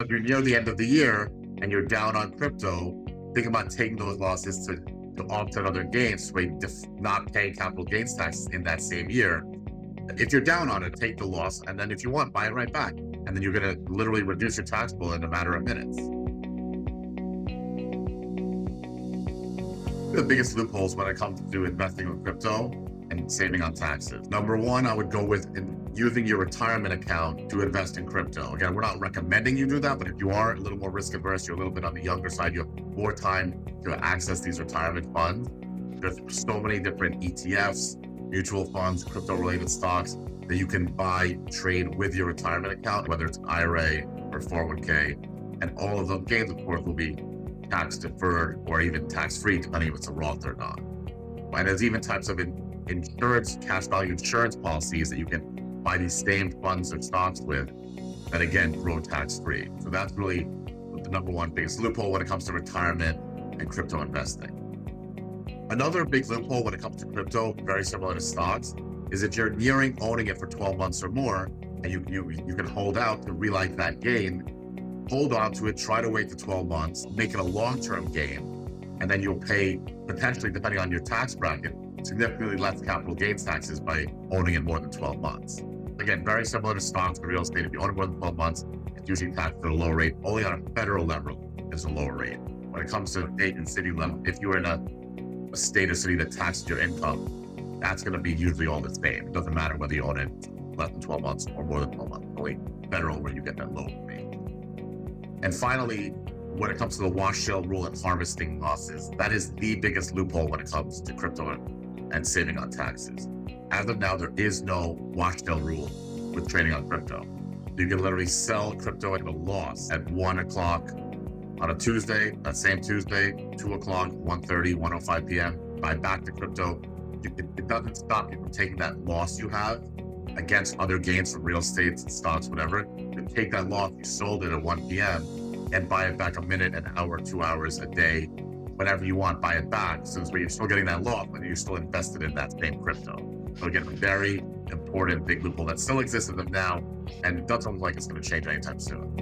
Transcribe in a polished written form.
If you're near the end of the year and you're down on crypto, think about taking those losses to offset other gains so you not pay capital gains taxes in that same year. If you're down on it, take the loss, and then if you want, buy it right back. And then you're going to literally reduce your tax bill in a matter of minutes. The biggest loopholes when it comes to investing with crypto and saving on taxes. Number one, I would go with using your retirement account to invest in crypto. Again, we're not recommending you do that, but if you are a little more risk averse, you're a little bit on the younger side, you have more time to access these retirement funds. There's so many different ETFs, mutual funds, crypto related stocks that you can buy, trade with your retirement account, whether it's an IRA or 401k. And all of those gains, of course, will be tax deferred or even tax free, depending if it's a Roth or not. And there's even types of insurance, cash value insurance policies that you can buy these same funds or stocks with that, again, grow tax free. So that's really the number one biggest loophole when it comes to retirement and crypto investing. Another big loophole when it comes to crypto, very similar to stocks, is that you're nearing owning it for 12 months or more, and you can hold out to realize that gain, hold on to it, try to wait to 12 months, make it a long-term gain, and then you'll pay, potentially, depending on your tax bracket, significantly less capital gains taxes by owning it more than 12 months. Again, very similar to stocks and real estate. If you own it more than 12 months, it's usually taxed at a lower rate. Only on a federal level is a lower rate. When it comes to state and city level, if you're in a state or city that taxes your income, that's going to be usually all the same. It doesn't matter whether you own it less than 12 months or more than 12 months. Only federal where you get that lower rate. And finally, when it comes to the wash sale rule and harvesting losses, that is the biggest loophole when it comes to crypto and saving on taxes. As of now, there is no wash sale rule with trading on crypto. You can literally sell crypto at a loss at 1 o'clock on a Tuesday, that same Tuesday, 2 o'clock, 1:30, 1:05 p.m., buy back the crypto. It doesn't stop you from taking that loss you have against other gains from real estate, stocks, whatever. You take that loss, you sold it at 1 p.m. and buy it back a minute, an hour, 2 hours a day, whenever you want, buy it back. Since you're still getting that loss, but you're still invested in that same crypto. So again, a very important big loophole that still exists as of now, and it doesn't look like it's going to change anytime soon.